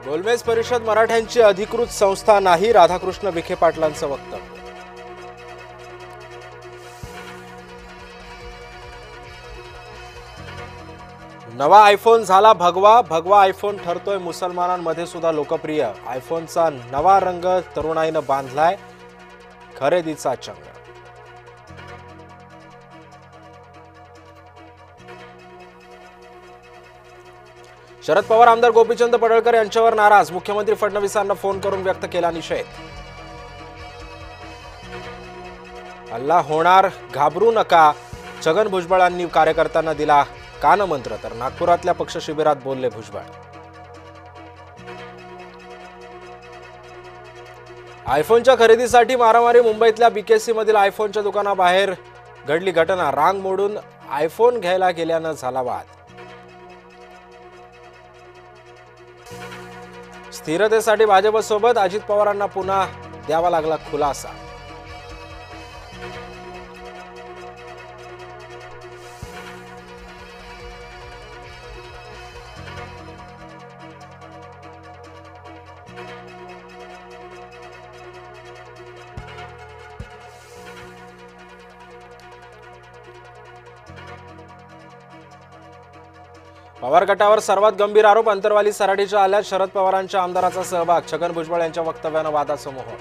गोलमेज परिषद मराठ्यांची अधिकृत संस्था नाही, राधाकृष्ण विखे पाटलांचं वक्तव्य. नवा आयफोन झाला भगवा. भगवा आयफोन ठरतोय मुसलमानांमध्ये सुद्धा लोकप्रिय. आयफोनचा नवा रंग तरुणाईनं बांधलाय खरेदीचा चंग. शरद पवार आमदार गोपीचंद पडळकर यांच्यावर नाराज. मुख्यमंत्री फडणवीसांना फोन करून व्यक्त केला निषेध. हल्ला होणार, घाबरू नका, छगन भुजबळांनी कार्यकर्त्यांना दिला कानमंत्र. तर नागपुरातल्या पक्ष शिबिरात बोलले भुजबळ. आयफोनच्या खरेदीसाठी मारामारी. मुंबईतल्या बीकेसी मधील आयफोनच्या दुकानाबाहेर घडली घटना. रांग मोडून आयफोन घ्यायला गेल्यानं झाला वाद. स्थिरतेसाठी भाजपसोबत. अजित पवारांना पुन्हा द्यावा लागला खुलासा. पवार गटावर सर्वात गंभीर आरोप. अंतरवाली सराटीच्या आल्यात शरद पवारांच्या आमदाराचा सहभाग. छगन भुजबळ यांच्या वक्तव्यानं वादाचं मोहोर.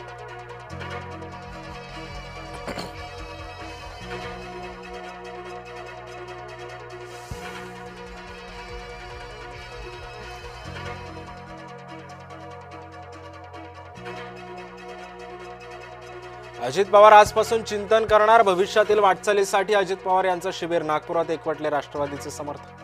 अजित पवार आजपासून चिंतन करणार. भविष्यातील वाटचालीसाठी अजित पवार यांचं शिबिर. नागपुरात एकवटले राष्ट्रवादीचे समर्थक.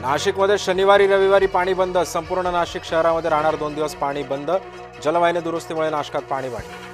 नाशिकमध्ये शनिवारी रविवारी पाणी बंद. संपूर्ण नाशिक शहरामध्ये राहणार 2 दिवस पाणी बंद. जलवाहिनी दुरुस्तीमुळे नाशकात पाणी वाढले.